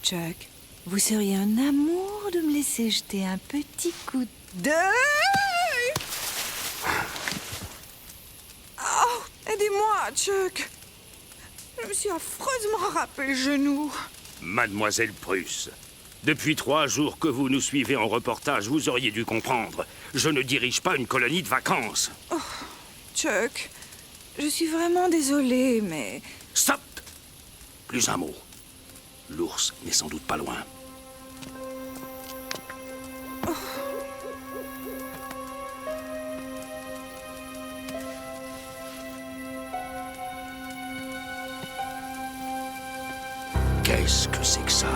Chuck. Vous seriez un amour de me laisser jeter un petit coup d'œil. Oh, aidez-moi, Chuck. Je me suis affreusement râpé le genou. Mademoiselle Prusse, depuis 3 jours que vous nous suivez en reportage, vous auriez dû comprendre. Je ne dirige pas une colonie de vacances. Oh, Chuck, je suis vraiment désolée, mais... Stop! Plus un mot. L'ours n'est sans doute pas loin. Qu'est-ce que c'est que ça?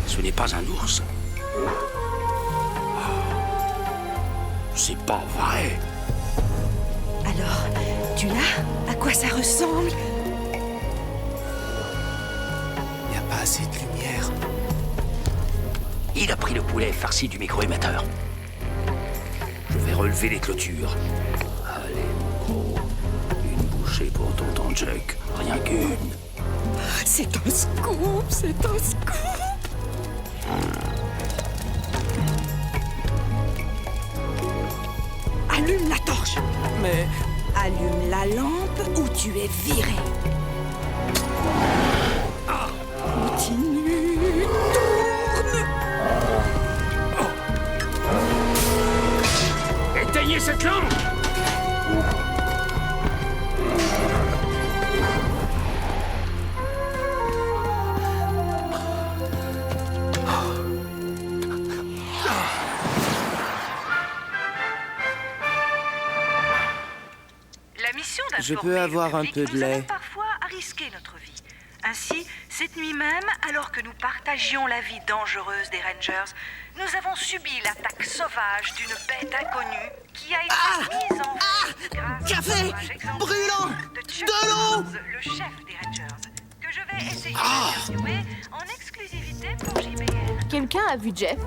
Ce n'est pas un ours. C'est pas vrai. Alors, tu l'as? À quoi ça ressemble? Y a pas assez de lumière. Il a pris le poulet farci du micro-émetteur. Je vais relever les clôtures. Allez, mon gros. Une bouchée pour tonton Chuck. Rien qu'une. C'est un scoop, c'est un scoop. Allume la torche. Mais... Allume la lampe ou tu es viré. Continue, tourne. Éteignez cette lampe! Je peux avoir un peu de lait. Nous avons parfois à risquer notre vie. Ainsi, cette nuit même, alors que nous partagions la vie dangereuse des Rangers, nous avons subi l'attaque sauvage d'une bête inconnue qui a été mise en fuite grâce Café au sauvage exemplaire brûlant de Chuck de l'eau Jones, le chef des Rangers, que je vais essayer d'interviewer en exclusivité pour JBL. Quelqu'un a vu Jeff?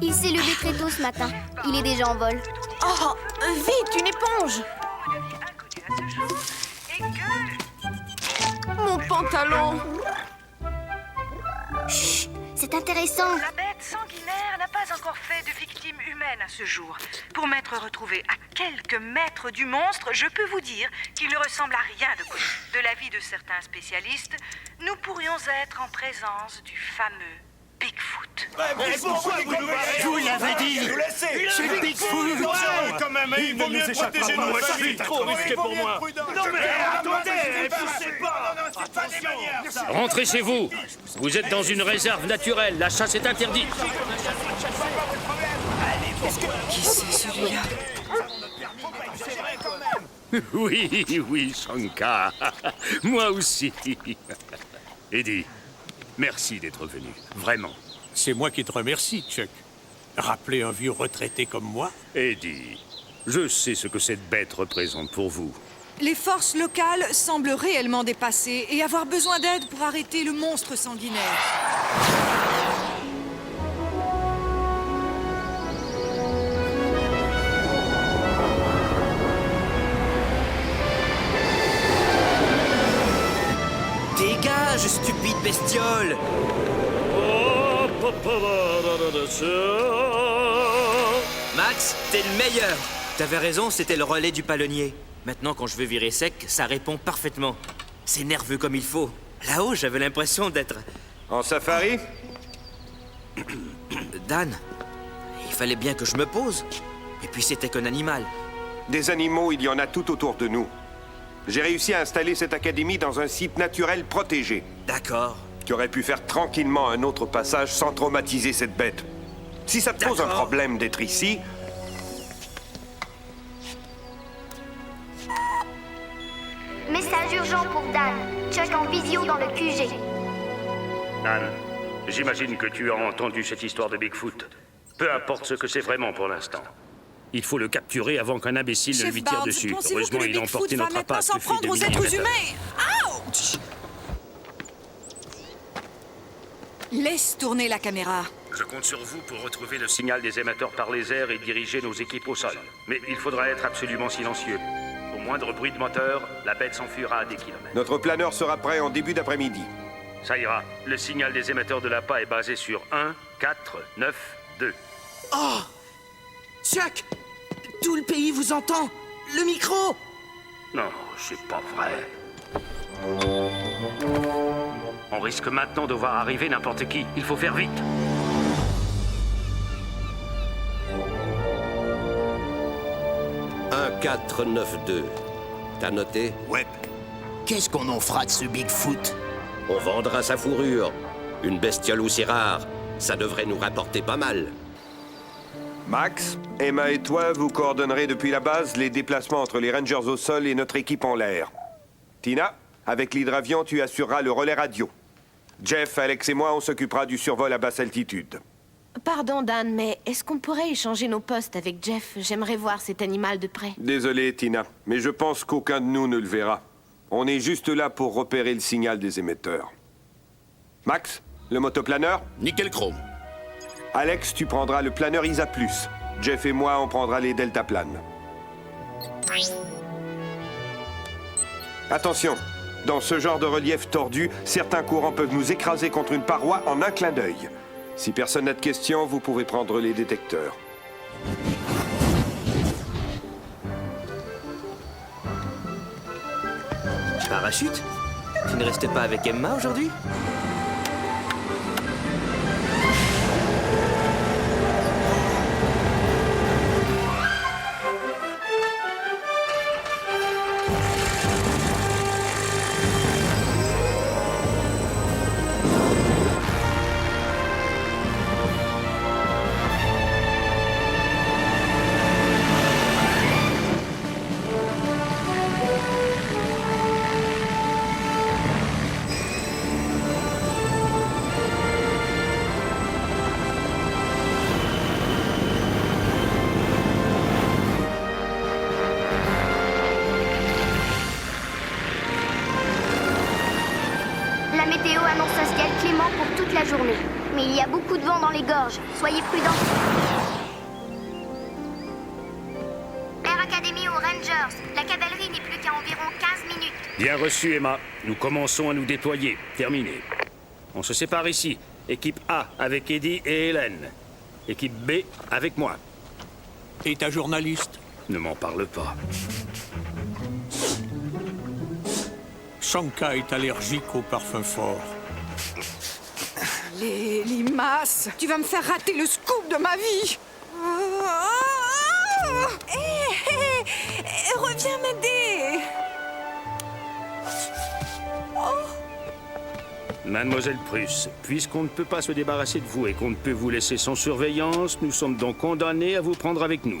Il s'est levé très tôt ce matin. Il est déjà en vol. Oh, vite, une éponge! Vous deviez inconnu à ce jour et que... Mon pantalon! Chut, c'est intéressant. La bête sanguinaire n'a pas encore fait de victime humaine à ce jour. Pour m'être retrouvé à quelques mètres du monstre, je peux vous dire qu'il ne ressemble à rien de connu. De l'avis de certains spécialistes, nous pourrions être en présence du fameux Bigfoot. Vous l'avez dit! C'est Bigfoot! Quand même, il vaut mieux protéger nos familles. Trop risqué pour moi. Non mais attendez, poussez pas. C'est pas des manières, ça. Rentrez chez vous! Vous êtes dans une réserve naturelle, la chasse est interdite! Qui c'est celui-là? Oui, Shankar. Moi aussi. Eddie, merci d'être venu. Vraiment. C'est moi qui te remercie, Chuck. Rappeler un vieux retraité comme moi? Eddie, je sais ce que cette bête représente pour vous. Les forces locales semblent réellement dépassées et avoir besoin d'aide pour arrêter le monstre sanguinaire. Dégage, stupide bestiole! Max, t'es le meilleur! T'avais raison, c'était le relais du palonnier. Maintenant, quand je veux virer sec, ça répond parfaitement. C'est nerveux comme il faut. Là-haut, j'avais l'impression d'être... En safari? Dan, il fallait bien que je me pose. Et puis c'était qu'un animal. Des animaux, il y en a tout autour de nous. J'ai réussi à installer cette académie dans un site naturel protégé, D'accord. qui aurait pu faire tranquillement un autre passage sans traumatiser cette bête. Si ça te pose un D'accord. problème d'être ici, Message urgent pour Dan. Chuck en visio dans le QG. Anne, j'imagine que tu as entendu cette histoire de Bigfoot. Peu importe ce que c'est vraiment pour l'instant. Il faut le capturer avant qu'un imbécile ne Chef lui tire Barnes, dessus. pensez-vous Heureusement, que le il a Bigfoot emporté va notre maintenant appât. s'en prendre aux êtres humains? Ouch! Laisse tourner la caméra. Je compte sur vous pour retrouver le signal des émetteurs par les airs et diriger nos équipes au sol. Mais il faudra être absolument silencieux. Pour moindre bruit de moteur, la bête s'enfuira à des kilomètres. Notre planeur sera prêt en début d'après-midi. Ça ira. Le signal des émetteurs de l'appât est basé sur 1, 4, 9, 2. Oh Chuck, tout le pays vous entend. Le micro. Non, c'est pas vrai. On risque maintenant de voir arriver n'importe qui. Il faut faire vite. Un 492. T'as noté? Ouais. Qu'est-ce qu'on en fera de ce Bigfoot? On vendra sa fourrure. Une bestiole aussi rare, ça devrait nous rapporter pas mal. Max, Emma et toi, vous coordonnerez depuis la base les déplacements entre les Rangers au sol et notre équipe en l'air. Tina, avec l'hydravion, tu assureras le relais radio. Jeff, Alex et moi, on s'occupera du survol à basse altitude. Pardon, Dan, mais est-ce qu'on pourrait échanger nos postes avec Jeff? J'aimerais voir cet animal de près. Désolé, Tina, mais je pense qu'aucun de nous ne le verra. On est juste là pour repérer le signal des émetteurs. Max, le motoplaneur? Nickel chrome. Alex, tu prendras le planeur ISA+. Jeff et moi, on prendra les deltaplanes. Attention, dans ce genre de relief tordu, certains courants peuvent nous écraser contre une paroi en un clin d'œil. Si personne n'a de questions, vous pouvez prendre les détecteurs. Parachute? Tu ne restais pas avec Emma aujourd'hui? La météo annonce un ciel clément pour toute la journée. Mais il y a beaucoup de vent dans les gorges. Soyez prudents. Air Academy aux Rangers. La cavalerie n'est plus qu'à environ 15 minutes. Bien reçu, Emma. Nous commençons à nous déployer. Terminé. On se sépare ici. Équipe A avec Eddie et Hélène. Équipe B avec moi. Et ta journaliste? Ne m'en parle pas. Shanka est allergique aux parfums forts. Les limaces, tu vas me faire rater le scoop de ma vie. Reviens m'aider. Mademoiselle Prusse, puisqu'on ne peut pas se débarrasser de vous et qu'on ne peut vous laisser sans surveillance, nous sommes donc condamnés à vous prendre avec nous.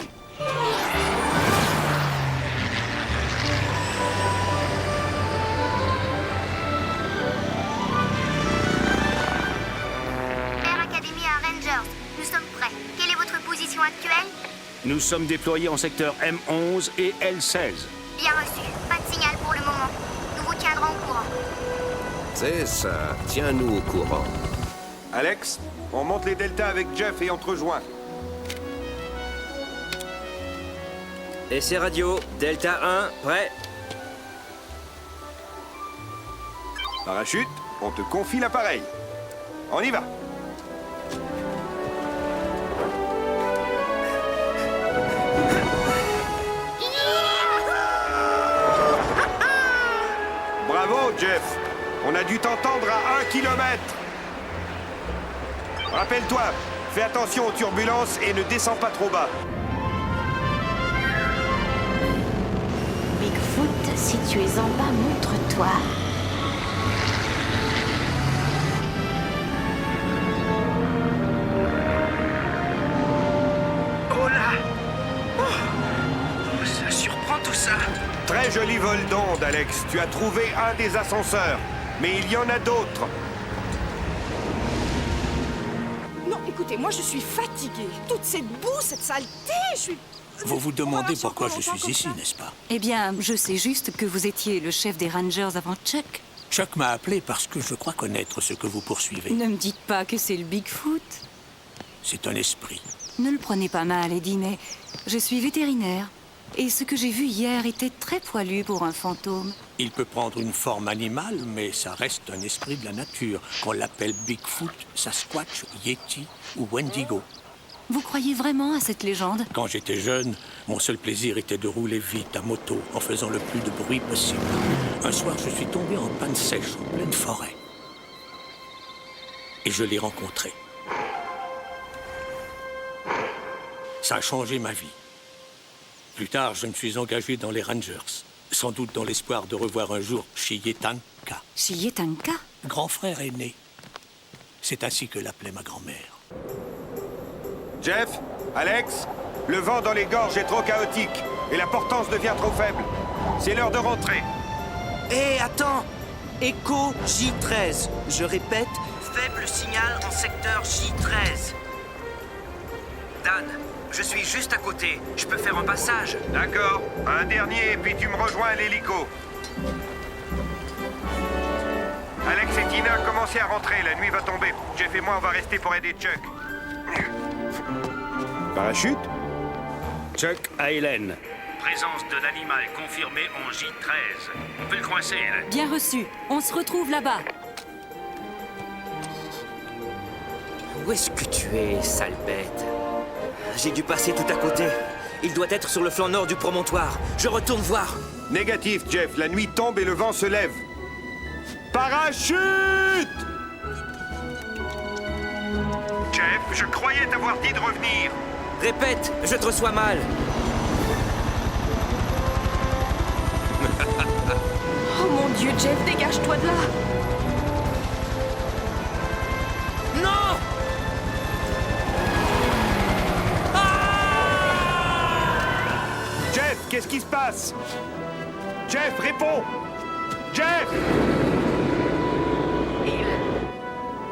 Air Academy à Rangers. Nous sommes prêts. Quelle est votre position actuelle? Nous sommes déployés en secteur M11 et L16. Bien reçu. Pas de signal pour le moment. Nous vous tiendrons au courant. C'est ça. Tiens-nous au courant. Alex, on monte les deltas avec Jeff et on te rejoint. Essai radio, Delta 1, prêt? Parachute, on te confie l'appareil. On y va. Bravo, Jeff. On a dû t'entendre à 1 kilomètre. Rappelle-toi, fais attention aux turbulences et ne descends pas trop bas. Bigfoot, si tu es en bas, montre-toi. Oh là! Oh, ça surprend tout ça. Très joli vol d'onde, Alex. Tu as trouvé un des ascenseurs. Mais il y en a d'autres. Non, écoutez, moi je suis fatiguée. Toute cette boue, cette saleté, je suis... Vous vous demandez pourquoi je longtemps suis comme ici, ça. n'est-ce pas? Eh bien, je sais juste que vous étiez le chef des Rangers avant Chuck. Chuck m'a appelé parce que je crois connaître ce que vous poursuivez. Ne me dites pas que c'est le Bigfoot. C'est un esprit. Ne le prenez pas mal, Eddie, mais je suis vétérinaire. Et ce que j'ai vu hier était très poilu pour un fantôme. Il peut prendre une forme animale, mais ça reste un esprit de la nature, qu'on l'appelle Bigfoot, Sasquatch, Yeti ou Wendigo. Vous croyez vraiment à cette légende? Quand j'étais jeune, mon seul plaisir était de rouler vite à moto en faisant le plus de bruit possible. Un soir, je suis tombé en panne sèche en pleine forêt. Et je l'ai rencontré. Ça a changé ma vie. Plus tard, je me suis engagé dans les Rangers, sans doute dans l'espoir de revoir un jour Chiyetanka. Chiyetanka? Grand frère aîné. C'est ainsi que l'appelait ma grand-mère. Jeff, Alex, le vent dans les gorges est trop chaotique et la portance devient trop faible. C'est l'heure de rentrer. Hé, attends! Écho J13. Je répète, faible signal en secteur J13. Dan, je suis juste à côté. Je peux faire un passage. D'accord. Un dernier, puis tu me rejoins à l'hélico. Alex et Tina, commencez à rentrer. La nuit va tomber. Jeff et moi, on va rester pour aider Chuck. Parachute? Chuck à Hélène. Présence de l'animal confirmée en J13. On peut le coincer, Hélène. Bien reçu. On se retrouve là-bas. Où est-ce que tu es, sale bête? J'ai dû passer tout à côté. Il doit être sur le flanc nord du promontoire. Je retourne voir. Négatif, Jeff. La nuit tombe et le vent se lève. Parachute! Jeff, je croyais t'avoir dit de revenir. Répète, je te reçois mal. Oh mon Dieu, Jeff, dégage-toi de là. Non! Jeff, qu'est-ce qui se passe? Jeff, réponds! Jeff!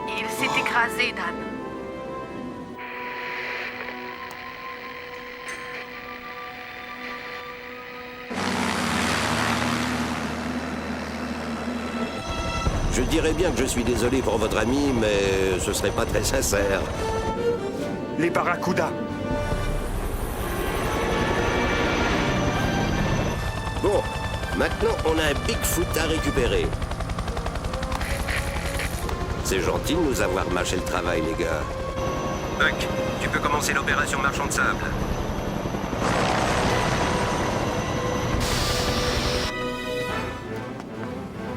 Il s'est écrasé, Dan. Je dirais bien que je suis désolé pour votre ami, mais ce serait pas très sincère. Les barracudas. Bon, maintenant on a un Bigfoot à récupérer. C'est gentil de nous avoir mâché le travail, les gars. Buck, tu peux commencer l'opération marchand de sable.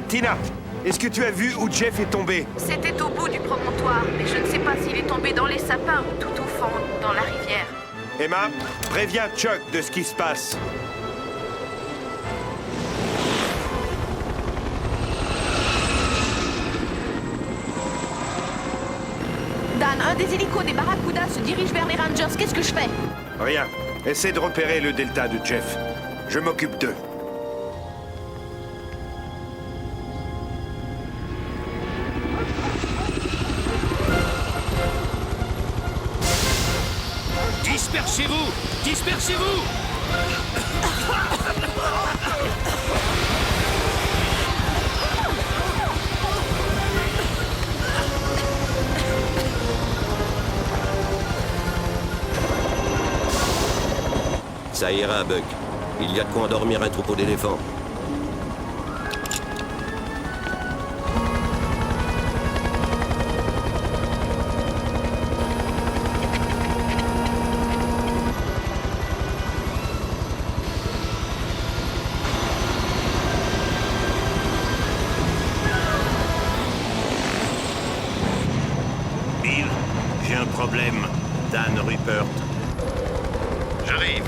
Tina, est-ce que tu as vu où Jeff est tombé? C'était au bout du promontoire, mais je ne sais pas s'il est tombé dans les sapins ou tout au fond, dans la rivière. Emma, préviens Chuck de ce qui se passe. Dan, un des hélicos des Barracudas se dirige vers les Rangers. Qu'est-ce que je fais? Rien. Essaie de repérer le delta de Jeff. Je m'occupe d'eux. Dispersez-vous! Dispersez-vous! Ça ira, Buck. Il y a de quoi endormir un troupeau d'éléphants. Bill, j'ai un problème. Dan Rupert. J'arrive.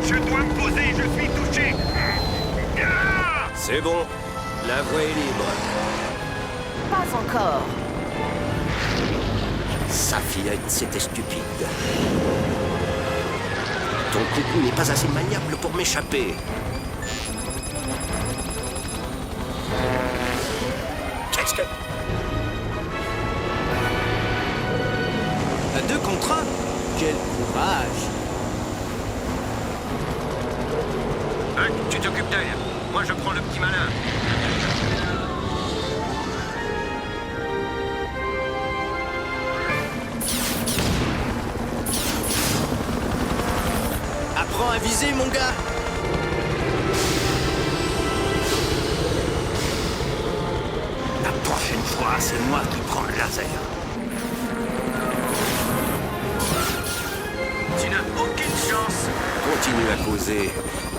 Je dois me poser, je suis touché. C'est bon. La voie est libre. Pas encore. Sa fillette, c'était stupide. Ton coucou n'est pas assez maniable pour m'échapper. 2 contre 1. Quel courage! Huck, tu t'occupes d'elle. Moi, je prends le petit malin. Apprends à viser, mon gars! La prochaine fois, c'est moi qui prends le laser. Tu n'as aucune chance. Continue à causer.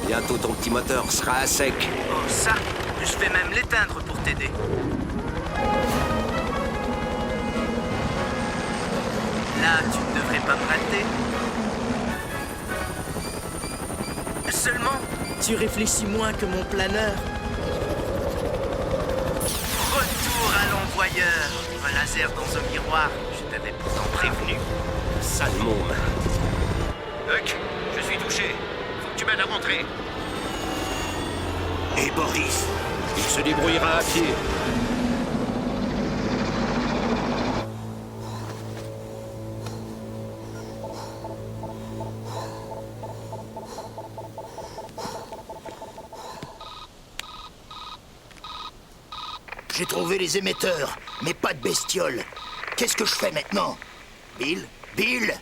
Bientôt, ton petit moteur sera à sec. Oh, ça, je vais même l'éteindre pour t'aider. Là, tu ne devrais pas me rater. Seulement, tu réfléchis moins que mon planeur. Retour à l'envoyeur. Un laser dans un miroir. Je t'avais pourtant prévenu. Sale môme. Huck, je suis touché. Faut que tu m'aides à rentrer. Et Boris? Il se débrouillera à pied. J'ai trouvé les émetteurs, mais pas de bestioles. Qu'est-ce que je fais maintenant? Bill? Bill?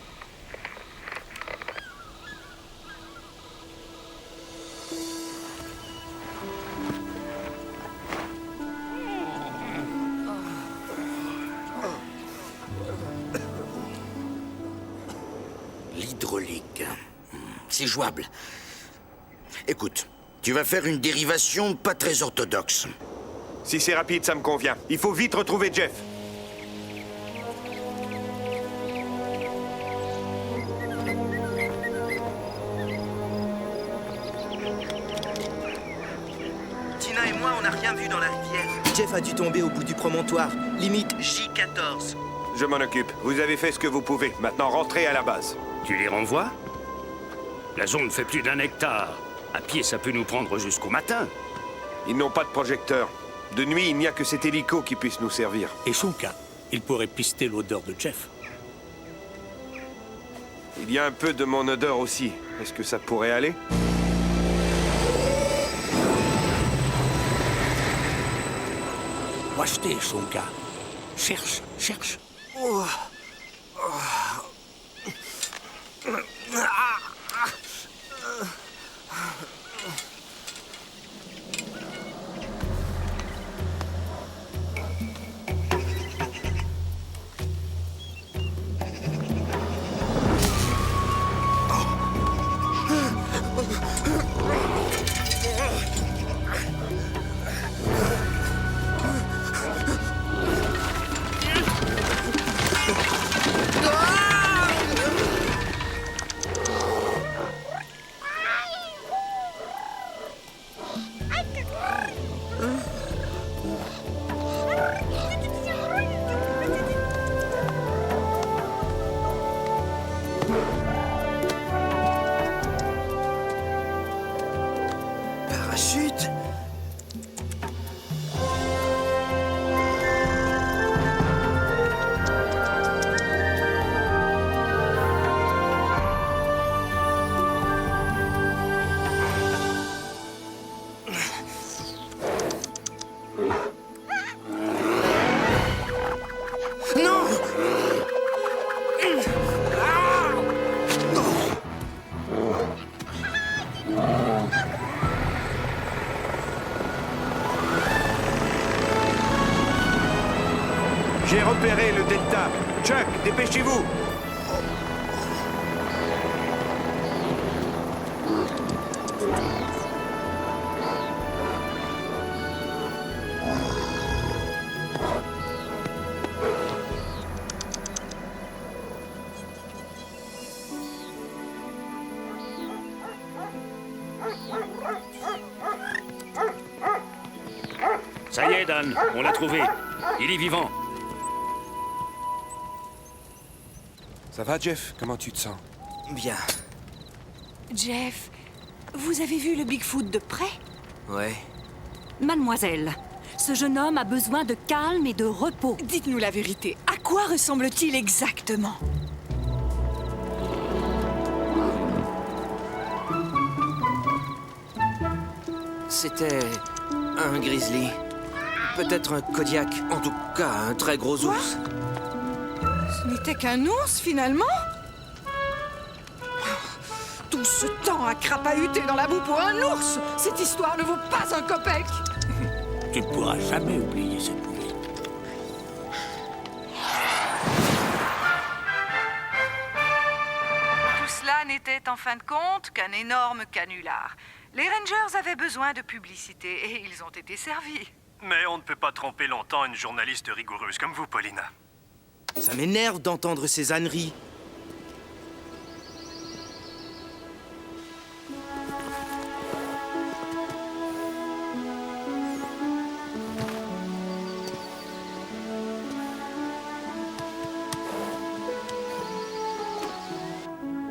L'hydraulique. C'est jouable. Écoute, tu vas faire une dérivation pas très orthodoxe. Si c'est rapide, ça me convient. Il faut vite retrouver Jeff. Tina et moi, on n'a rien vu dans la rivière. Jeff a dû tomber au bout du promontoire, limite J14. Je m'en occupe. Vous avez fait ce que vous pouvez. Maintenant, rentrez à la base. Tu les renvoies? La zone fait plus d'1 hectare. À pied, ça peut nous prendre jusqu'au matin. Ils n'ont pas de projecteur. De nuit, il n'y a que cet hélico qui puisse nous servir. Et Shonka, il pourrait pister l'odeur de Jeff. Il y a un peu de mon odeur aussi. Est-ce que ça pourrait aller? Acheter, Shonka. Cherche, cherche. Oh. Parachute? J'ai repéré le Delta. Chuck, dépêchez-vous. Ça y est, Dan, on l'a trouvé. Il est vivant. Ça va, Jeff? Comment tu te sens? Bien. Jeff, vous avez vu le Bigfoot de près? Ouais. Mademoiselle, ce jeune homme a besoin de calme et de repos. Dites-nous la vérité. À quoi ressemble-t-il exactement? C'était un grizzly. Peut-être un Kodiak. En tout cas, un très gros ours. Ce n'était qu'un ours, finalement? Tout ce temps à crapahuter dans la boue pour un ours! Cette histoire ne vaut pas un copec! Tu ne pourras jamais oublier cette nuit. Tout cela n'était en fin de compte qu'un énorme canular. Les Rangers avaient besoin de publicité et ils ont été servis. Mais on ne peut pas tromper longtemps une journaliste rigoureuse comme vous, Paulina. Ça m'énerve d'entendre ces âneries.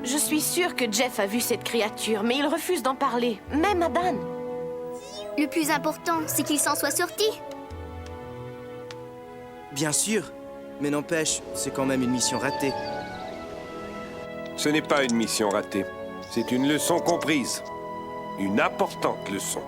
Je suis sûre que Jeff a vu cette créature, mais il refuse d'en parler, même à Dan. Le plus important, c'est qu'il s'en soit sorti. Bien sûr, mais n'empêche, c'est quand même une mission ratée. Ce n'est pas une mission ratée. C'est une leçon comprise. Une importante leçon.